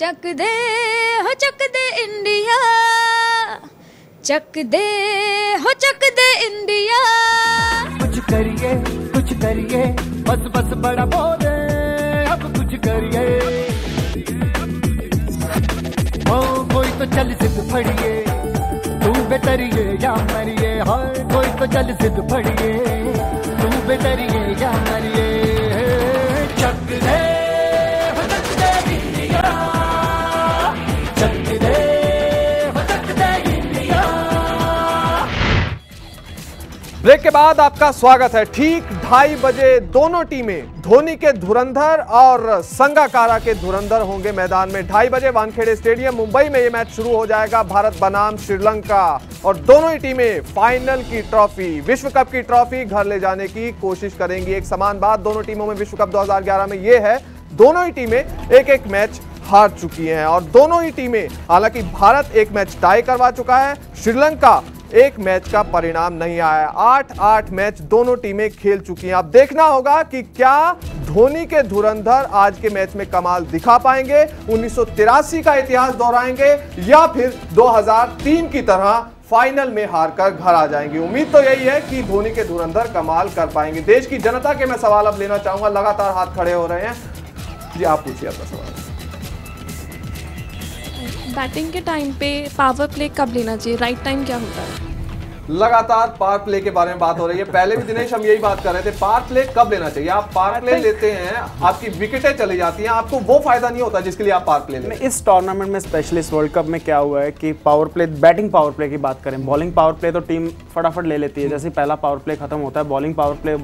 चक दे India, चक दे India. कुछ करिए बस बस बड़ा बोले, अब कुछ करिए। ओ कोई तो चल जिद फड़िए, तू बेतरिए या मरिए। हाय कोई तो चल जिद फड़िए, तू बेतरिए या मरिए। चक दे इंडिया, चक दे इंडिया। ब्रेक के बाद आपका स्वागत है। ठीक 2:30 बजे दोनों टीमें धोनी के धुरंधर और संगाकारा के धुरंधर होंगे मैदान में। 2:30 बजे वानखेड़े स्टेडियम मुंबई में यह मैच शुरू हो जाएगा। भारत बनाम श्रीलंका, और दोनों ही टीमें फाइनल की ट्रॉफी, विश्व कप की ट्रॉफी घर ले जाने की कोशिश करेंगी। एक समान बात दोनों टीमों में विश्व कप 2011 में यह है, दोनों ही टीमें एक एक मैच हार चुकी हैं। और दोनों ही टीमें, हालांकि भारत एक मैच टाई करवा चुका है, श्रीलंका एक मैच का परिणाम नहीं आया। 8-8 मैच दोनों टीमें खेल चुकी हैं। अब देखना होगा कि क्या धोनी के धुरंधर आज के मैच में कमाल दिखा पाएंगे, 1983 का इतिहास दोहराएंगे, या फिर 2003 की तरह फाइनल में हारकर घर आ जाएंगे। उम्मीद तो यही है कि धोनी के धुरंधर कमाल कर पाएंगे। देश की जनता के मैं सवाल अब लेना चाहूंगा, लगातार हाथ खड़े हो रहे हैं जी, आप पूछिए अपना सवाल। बैटिंग के टाइम पे पावर प्ले कब लेना चाहिए, राइट टाइम क्या होता है? लगातार पावर प्ले के बारे में बात हो रही है। पहले भी दिनेश हम यही बात कर रहे थे, पावर प्ले कब लेना चाहिए। आप पावर प्ले लेते हैं, आपकी विकेटें चली जाती हैं, आपको वो फायदा नहीं होता जिसके लिए आप पावर प्ले लेते हैं। इस टूर्नामेंट में स्पेशली इस वर्ल्ड कप में क्या हुआ है कि power play, batting power play की बात करें, बॉलिंग पावर प्ले तो टीम फटाफट ले लेती है। जैसे पहला पावर प्ले खत्म होता है, bowling power play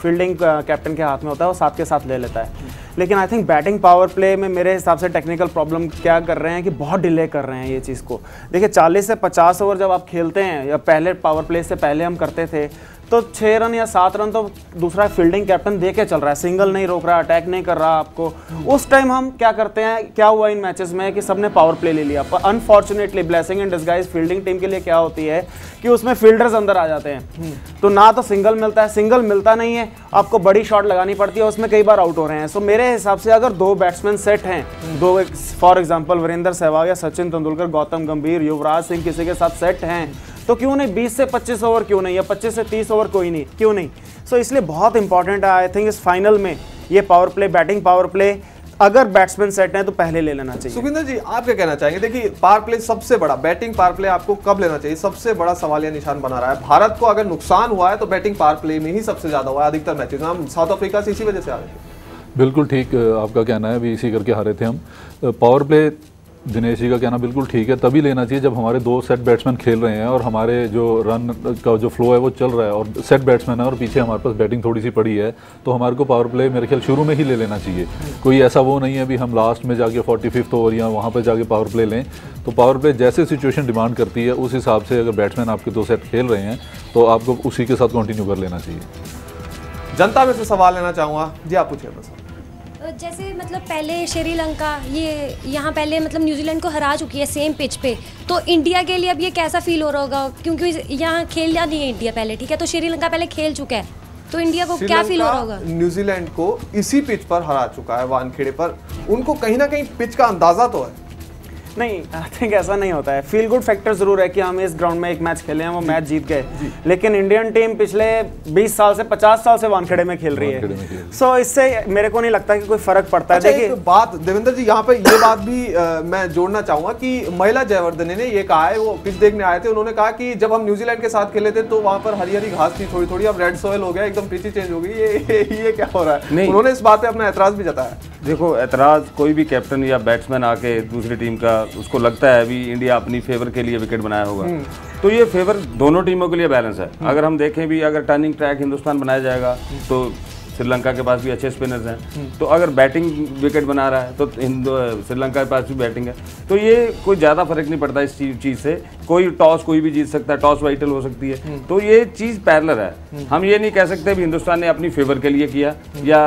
fielding captain के हाथ में होता है, वो साथ के साथ ले लेता है। लेकिन I think batting power play में मेरे हिसाब से टेक्निकल प्रॉब्लम क्या कर रहे हैं कि बहुत डिले कर रहे हैं ये चीज़ को। देखिए 40 से 50 ओवर जब आप खेलते हैं, या पहले पावर प्ले से पहले हम करते थे, तो 6 रन या 7 रन तो दूसरा फील्डिंग कैप्टन दे के चल रहा है, सिंगल नहीं रोक रहा, अटैक नहीं कर रहा आपको। उस टाइम हम क्या करते हैं, क्या हुआ इन मैचेस में कि सबने पावर प्ले ले लिया। पर unfortunately blessing in disguise fielding team के लिए क्या होती है कि उसमें फील्डर्स अंदर आ जाते हैं, तो ना तो सिंगल मिलता है, सिंगल मिलता नहीं है, आपको बड़ी शॉट लगानी पड़ती है, उसमें कई बार आउट हो रहे हैं। सो मेरे हिसाब से अगर 2 बैट्समैन सेट हैं, दो, फॉर एग्जाम्पल वीरेंद्र सहवाग या सचिन तेंदुलकर, गौतम गंभीर, युवराज सिंह किसी के साथ सेट हैं, तो क्यों नहीं 20 से 25 ओवर क्यों नहीं, या 25 से 30 ओवर कोई नहीं, क्यों नहीं। सो इसलिए बहुत इंपॉर्टेंट है आई थिंक इस फाइनल में ये power play, batting power play अगर बैट्समैन सेट हैं तो पहले ले लेना चाहिए। सुखविंदर जी आप क्या कहना चाहेंगे? देखिए पावर प्ले सबसे बड़ा, बैटिंग पावर प्ले आपको कब लेना चाहिए, सबसे बड़ा सवालिया निशान बना रहा है। भारत को अगर नुकसान हुआ है तो बैटिंग पावर प्ले में ही सबसे ज्यादा हुआ है अधिकतर मैचेस में। हम साउथ अफ्रीका से इसी वजह से आ रहे थे। बिल्कुल ठीक आपका कहना है, अभी इसी करके हारे थे हम। पावर प्ले दिनेश जी का कहना बिल्कुल ठीक है, तभी लेना चाहिए जब हमारे 2 सेट बैट्समैन खेल रहे हैं और हमारे जो रन का जो फ्लो है वो चल रहा है, और सेट बैट्समैन है और पीछे हमारे पास बैटिंग थोड़ी सी पड़ी है, तो हमारे को पावर प्ले मेरे ख्याल शुरू में ही ले लेना चाहिए। कोई ऐसा वो नहीं है अभी हम लास्ट में जाके 45th ओवर या वहाँ पर जाके पावर प्ले लें। तो पावर प्ले जैसे सिचुएशन डिमांड करती है उस हिसाब से अगर बैट्समैन आपके 2 सेट खेल रहे हैं तो आपको उसी के साथ कंटिन्यू कर लेना चाहिए। जनता में से सवाल लेना चाहूँगा जी, आप पूछिए बस। जैसे मतलब पहले श्रीलंका ये यहाँ पहले मतलब न्यूजीलैंड को हरा चुकी है सेम पिच पे, तो इंडिया के लिए अब ये कैसा फील हो रहा होगा, क्योंकि यहाँ खेला नहीं है इंडिया पहले, ठीक है, तो श्रीलंका पहले खेल चुका है, तो इंडिया को क्या फील हो रहा होगा? न्यूजीलैंड को इसी पिच पर हरा चुका है, वानखेड़े पर। उनको कहीं ना कहीं पिच का अंदाजा तो है। नहीं, आई थिंक ऐसा नहीं होता है। फील गुड फैक्टर जरूर है कि हम इस ग्राउंड में एक मैच खेले हैं, वो मैच जीत गए, लेकिन इंडियन टीम पिछले 20 साल से 50 साल से वानखेड़े में खेल रही है। सो इससे मेरे को नहीं लगता कि कोई फर्क पड़ता है। देखिए बात देवेंद्र जी यहाँ पे ये बात भी मैं जोड़ना चाहूंगा कि महिला जयवर्धने ने ये कहा है, वो पिच देखने आए थे, उन्होंने कहा कि जब हम न्यूजीलैंड के साथ खेले थे तो वहां पर हरी हरी घास थी थोड़ी थोड़ी, अब रेड सॉइल हो गया, एकदम पिच ही चेंज हो गई, ये क्या हो रहा है? उन्होंने इस बात पे अपना एतराज भी जताया। देखो एतराज कोई भी कैप्टन या बैट्समैन आके दूसरी टीम का उसको लगता है अभी इंडिया अपनी फेवर के लिए विकेट बनाया होगा, तो ये फेवर दोनों टीमों के लिए बैलेंस है। अगर हम देखें भी, अगर टर्निंग ट्रैक हिंदुस्तान बनाया जाएगा तो श्रीलंका के पास भी अच्छे स्पिनर्स हैं, तो अगर बैटिंग विकेट बना रहा है तो श्रीलंका के पास भी बैटिंग है, तो ये कोई ज़्यादा फर्क नहीं पड़ता इस चीज़ से। कोई टॉस कोई भी जीत सकता है, टॉस वाइटल हो सकती है, तो ये चीज़ पैरेलल है। हम ये नहीं कह सकते भी हिंदुस्तान ने अपनी फेवर के लिए किया या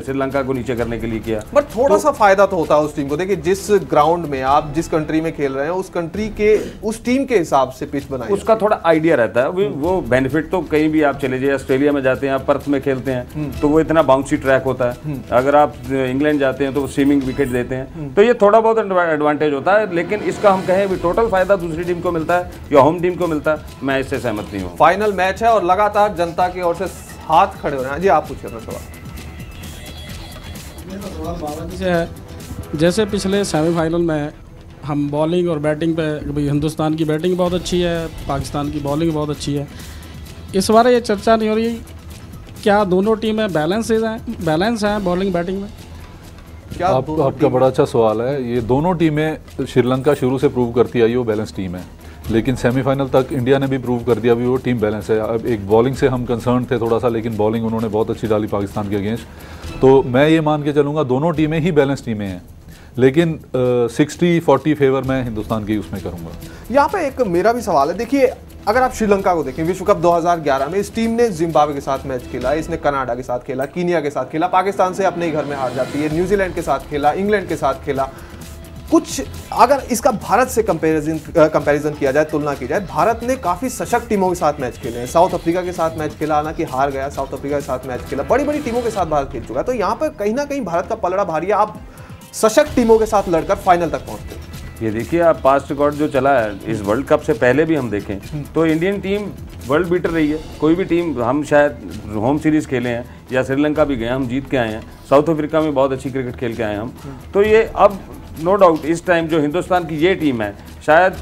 श्रीलंका को नीचे करने के लिए किया। बट थोड़ा सा फायदा तो होता है उस टीम को। देखिए जिस ग्राउंड में आप जिस कंट्री में खेल रहे हैं उस कंट्री के उस टीम के हिसाब से पिच बनाई, उसका थोड़ा आइडिया रहता है। वो बेनिफिट तो कहीं भी आप चले जाइए, ऑस्ट्रेलिया में जाते हैं आप पर्थ में खेलते हैं तो वो इतना बाउंसी ट्रैक होता है। अगर आप इंग्लैंड जाते हैं तो वो स्विमिंग विकेट देते हैं, तो ये थोड़ा बहुत एडवांटेज होता है। लेकिन इसका हम कहें भी टोटल फायदा दूसरी टीम को मिलता है या होम टीम को मिलता है, मैं इससे सहमत नहीं हूँ। फाइनल मैच है और लगातार जनता की ओर से हाथ खड़े हो रहे हैं। जी आप पूछिए अपना सवाल। बाबा जी से है, जैसे पिछले सेमीफाइनल में हम बॉलिंग और बैटिंग पे, भाई हिंदुस्तान की बैटिंग बहुत अच्छी है, पाकिस्तान की बॉलिंग बहुत अच्छी है, इस बार ये चर्चा नहीं हो रही क्या दोनों टीमें बैलेंस हैं बॉलिंग बैटिंग में? क्या आपका बड़ा अच्छा सवाल है। ये दोनों टीमें श्रीलंका शुरू से प्रूव करती आई वो बैलेंस टीम है, लेकिन सेमीफाइनल तक इंडिया ने भी प्रूव कर दिया भी वो टीम बैलेंस है। अब एक बॉलिंग से हम कंसर्न थे थोड़ा सा, लेकिन बॉलिंग उन्होंने बहुत अच्छी डाली पाकिस्तान के अगेंस्ट। तो मैं ये मान के चलूँगा दोनों टीमें ही बैलेंस टीमें हैं, लेकिन 60-40 फेवर मैं हिंदुस्तान की उसमें करूँगा। यहाँ पे एक मेरा भी सवाल है, देखिए अगर आप श्रीलंका को देखें, विश्व कप 2011 में इस टीम ने जिम्बाब्वे के साथ मैच खेला, इसने कनाडा के साथ खेला, कीनिया के साथ खेला, पाकिस्तान से अपने ही घर में हार जाती है, न्यूजीलैंड के साथ खेला, इंग्लैंड के साथ खेला। कुछ अगर इसका भारत से कंपैरिजन किया जाए, तुलना की जाए, भारत ने काफ़ी सशक्त टीमों के साथ मैच खेले हैं। साउथ अफ्रीका के साथ मैच खेला, हालांकि हार गया, साउथ अफ्रीका के साथ मैच खेला, बड़ी बड़ी टीमों के साथ भारत खेल चुका है। तो यहाँ पर कहीं ना कहीं भारत का पलड़ा भारी है, आप सशक्त टीमों के साथ लड़कर फाइनल तक पहुंचते हैं। ये देखिए आप पास्ट रिकॉर्ड जो चला है इस वर्ल्ड कप से पहले भी हम देखें तो इंडियन टीम वर्ल्ड बीटर रही है। कोई भी टीम, हम शायद होम सीरीज़ खेले हैं या श्रीलंका भी गए, हम जीत के आए हैं, साउथ अफ्रीका में बहुत अच्छी क्रिकेट खेल के आए हैं हम। तो ये अब नो डाउट इस टाइम जो हिंदुस्तान की ये टीम है, शायद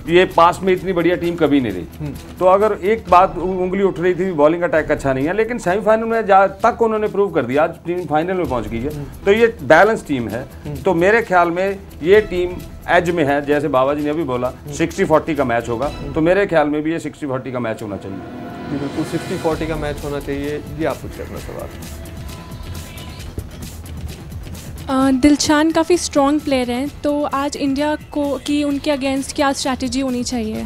ये पास में इतनी बढ़िया टीम कभी नहीं रही। तो अगर एक बात उंगली उठ रही थी बॉलिंग अटैक अच्छा नहीं है, लेकिन सेमीफाइनल में जा तक उन्होंने प्रूव कर दिया, आज टीम फाइनल में पहुंच गई है। तो ये बैलेंस टीम है। तो मेरे ख्याल में ये टीम एज में है, जैसे बाबा जी ने अभी बोला 60-40 का मैच होगा, तो मेरे ख्याल में भी ये 60-40 का मैच होना चाहिए। जी बिल्कुल 60-40 का मैच होना चाहिए। जी आप पूछिए अपना सवाल। दिलशान काफ़ी स्ट्रॉन्ग प्लेयर हैं, तो आज इंडिया को की उनके अगेंस्ट क्या स्ट्रैटेजी होनी चाहिए?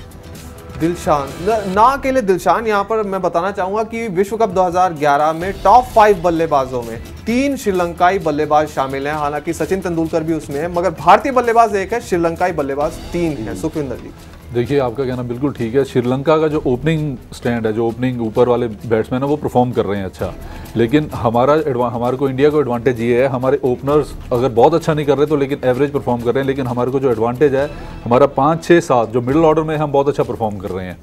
दिलशान ना अकेले दिलशान, यहाँ पर मैं बताना चाहूँगा कि विश्व कप 2011 में टॉप 5 बल्लेबाजों में 3 श्रीलंकाई बल्लेबाज शामिल हैं। हालांकि सचिन तेंदुलकर भी उसमें है, मगर भारतीय बल्लेबाज 1 है, श्रीलंकाई बल्लेबाज 3 है। सुखविंदर जी देखिए आपका कहना बिल्कुल ठीक है। श्रीलंका का जो ओपनिंग स्टैंड है, जो ओपनिंग ऊपर वाले बैट्समैन है, वो परफॉर्म कर रहे हैं अच्छा, लेकिन हमारे को इंडिया को एडवांटेज ये है, हमारे ओपनर्स अगर बहुत अच्छा नहीं कर रहे तो लेकिन एवरेज परफॉर्म कर रहे हैं, लेकिन हमारे को जो एडवांटेज है हमारा 5, 6, 7 जो मिडिल ऑर्डर में हम बहुत अच्छा परफॉर्म कर रहे हैं।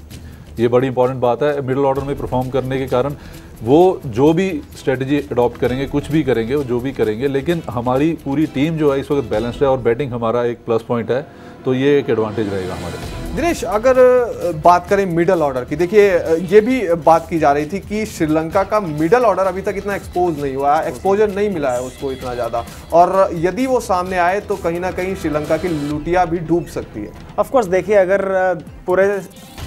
ये बड़ी इंपॉर्टेंट बात है। मिडिल ऑर्डर में परफॉर्म करने के कारण वो जो भी स्ट्रेटजी अडॉप्ट करेंगे, कुछ भी करेंगे, वो जो भी करेंगे, लेकिन हमारी पूरी टीम जो है इस वक्त बैलेंस्ड है और बैटिंग हमारा एक प्लस पॉइंट है, तो ये एक एडवांटेज रहेगा हमारे। दिनेश, अगर बात करें मिडल ऑर्डर की, देखिए ये भी बात की जा रही थी कि श्रीलंका का मिडल ऑर्डर अभी तक इतना एक्सपोज नहीं हुआ है, एक्सपोजर नहीं मिला है उसको इतना ज़्यादा, और यदि वो सामने आए तो कहीं ना कहीं श्रीलंका की लुटिया भी डूब सकती है। ऑफ कोर्स देखिए, अगर पूरे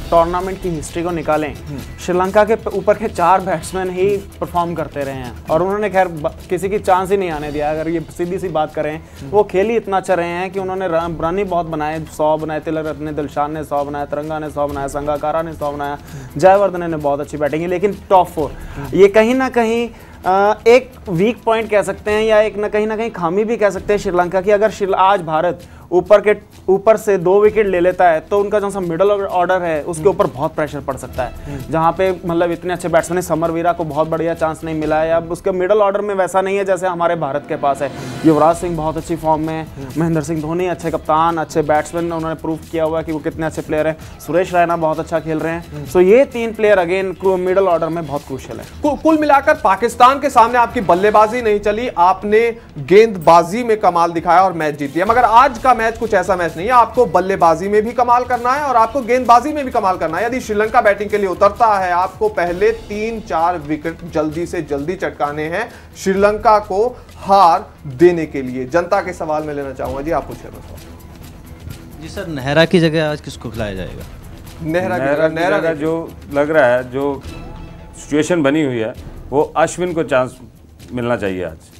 टूर्नामेंट की हिस्ट्री को निकालें, श्रीलंका के ऊपर के 4 बैट्समैन ही परफॉर्म करते रहे हैं और उन्होंने खैर किसी की चांस ही नहीं आने दिया। अगर ये सीधी सी बात करें, वो खेल ही इतना अच्छा रहे हैं कि उन्होंने रन ही बहुत बनाए, 100 बनाए, तिलक ने, दिलशान ने 100 बनाया, तिरंगा ने 100 बनाया, संगाकारा ने 100 बनाया, जयवर्धने ने बहुत अच्छी बैटिंग की, लेकिन टॉप 4 ये कहीं ना कहीं एक वीक पॉइंट कह सकते हैं या एक ना कहीं खामी भी कह सकते हैं श्रीलंका की। अगर आज भारत ऊपर से 2 विकेट ले लेता है तो उनका जो सा मिडल ऑर्डर है उसके ऊपर बहुत प्रेशर पड़ सकता है, जहां पे मतलब इतने अच्छे बैट्समैन, समरवीरा को बहुत बढ़िया चांस नहीं मिला है। अब उसके मिडल ऑर्डर में वैसा नहीं है जैसे हमारे भारत के पास है। युवराज सिंह बहुत अच्छी फॉर्म में, महेंद्र सिंह धोनी अच्छे कप्तान, अच्छे बैट्समैन, उन्होंने प्रूव किया हुआ कि वो कितने अच्छे प्लेयर हैं। सुरेश रैना बहुत अच्छा खेल रहे हैं। सो ये 3 प्लेयर अगेन मिडल ऑर्डर में बहुत क्रूशियल है। कुल मिलाकर पाकिस्तान के सामने आपकी बल्लेबाजी नहीं चली, आपने गेंदबाजी में कमाल दिखाया और मैच जीत लिया। मगर आज का मैच कुछ ऐसा मैच नहीं है, आपको बल्लेबाजी में भी कमाल करना है और आपको गेंदबाजी में भी कमाल करना है। यदि श्रीलंका बैटिंग के लिए उतरता है, आपको पहले 3-4 विकेट जल्दी से जल्दी चटकाने हैं श्रीलंका को हार देने के लिए। जनता के सवाल में लेना चाहूंगा। जी आप पूछिए। जी सर, नेहरा की जगह आज किसको खिलाया जाएगा? नेहरा का जो लग रहा है, जो सिचुएशन बनी हुई है, वो अश्विन को चांस मिलना चाहिए आज।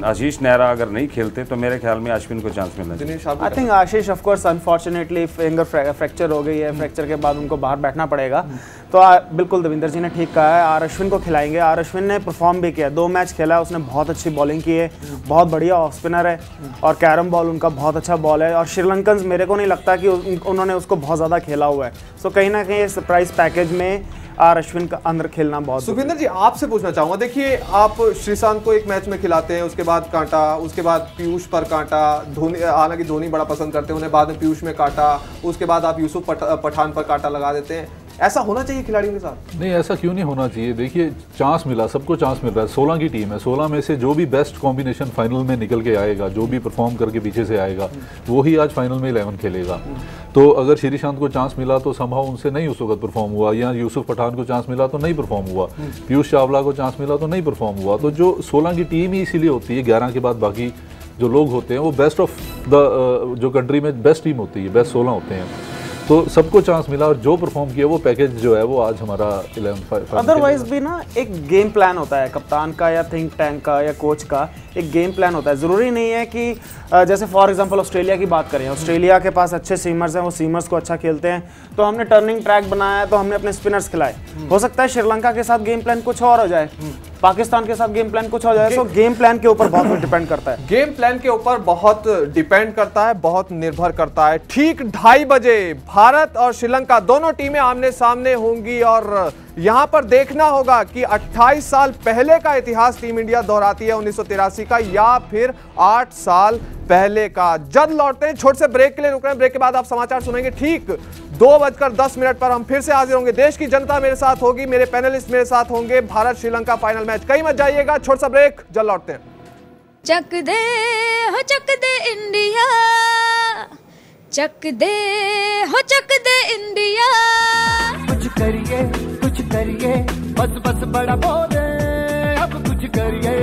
आशीष नेहरा अगर नहीं खेलते तो मेरे ख्याल में अश्विन को चांस मिलना चाहिए। I think Ashish of course unfortunately finger fracture हो गई है, फ्रैक्चर के बाद उनको बाहर बैठना पड़ेगा। तो बिल्कुल देविंदर जी ने ठीक कहा है, आर अश्विन को खिलाएंगे। आर अश्विन ने परफॉर्म भी किया, 2 मैच खेला है उसने, बहुत अच्छी बॉलिंग की है, बहुत बढ़िया ऑफ स्पिनर है और कैरम बॉल उनका बहुत अच्छा बॉल है। और श्रीलंकन मेरे को नहीं लगता कि उन्होंने उसको बहुत ज़्यादा खेला हुआ है। सो कहीं ना कहीं सरप्राइज पैकेज में आर अश्विन का अंदर खेलना बहुत। सुखविंदर जी आपसे पूछना चाहूंगा, देखिए आप श्रीशांत को एक मैच में खिलाते हैं, उसके बाद कांटा, उसके बाद पीयूष पर कांटा, धोनी, हालांकि धोनी बड़ा पसंद करते हैं उन्हें, बाद में पीयूष में काटा, उसके बाद आप यूसुफ पठान पर कांटा लगा देते हैं। ऐसा होना चाहिए खिलाड़ियों के साथ? नहीं, ऐसा क्यों नहीं होना चाहिए। देखिए चांस मिला, सबको चांस मिल रहा है। 16 की टीम है, 16 में से जो भी बेस्ट कॉम्बिनेशन फाइनल में निकल के आएगा, जो भी परफॉर्म करके पीछे से आएगा, वो ही आज फाइनल में 11 खेलेगा। तो अगर श्रीशांत को चांस मिला तो संभव उनसे नहीं उस वक्त परफॉर्म हुआ, या यूसुफ पठान को चांस मिला तो नहीं परफॉर्म हुआ, पीयूष चावला को चांस मिला तो नहीं परफॉर्म हुआ। तो जो 16 की टीम ही इसीलिए होती है, 11 के बाद बाकी जो लोग होते हैं वो बेस्ट ऑफ द जो कंट्री में बेस्ट टीम होती है, बेस्ट 16 होते हैं। तो सबको चांस मिला और जो परफॉर्म किया वो पैकेज जो है वो आज हमारा 11। अदरवाइज भी ना एक गेम प्लान होता है कप्तान का या थिंक टैंक का या कोच का, एक गेम प्लान होता है। ज़रूरी नहीं है कि जैसे फॉर एग्जांपल ऑस्ट्रेलिया की बात करें, ऑस्ट्रेलिया के पास अच्छे सीमर्स हैं, वो सीमर्स को अच्छा खेलते हैं, तो हमने टर्निंग ट्रैक बनाया तो हमने अपने स्पिनर्स खिलाए। हो सकता है श्रीलंका के साथ गेम प्लान कुछ और हो जाए, पाकिस्तान के साथ गेम प्लान कुछ हो जाए। तो गेम प्लान के ऊपर बहुत डिपेंड करता है, गेम प्लान के ऊपर बहुत डिपेंड करता है, बहुत निर्भर करता है। ठीक 2:30 बजे भारत और श्रीलंका दोनों टीमें आमने सामने होंगी और यहां पर देखना होगा कि 28 साल पहले का इतिहास टीम इंडिया दोहराती है 1983 का, या फिर 8 साल पहले का। जल्द लौटते हैं, छोटे से ब्रेक के लिए रुक रहे हैं, ब्रेक के बाद आप समाचार सुनेंगे। ठीक 2:10 पर हम फिर से हाजिर होंगे। देश की जनता मेरे साथ होगी, मेरे पैनलिस्ट मेरे साथ होंगे। भारत श्रीलंका फाइनल मैच, कहीं मत जाइएगा, छोटा सा ब्रेक, जल्द लौटते हैं। चक दे इंडिया, चक दे इंडिया। कुछ करिए बस बस बड़ा बोले, अब कुछ करिए।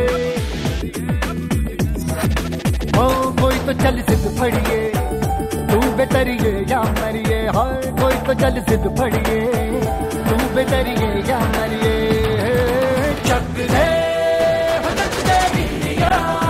ओ कोई तो चल सिद्ध फड़िए, तू बेतरिए या मरिए। हाय कोई तो चल सिद्ध फड़िए, तू बेतरिए या मरिए। चक दे इंडिया।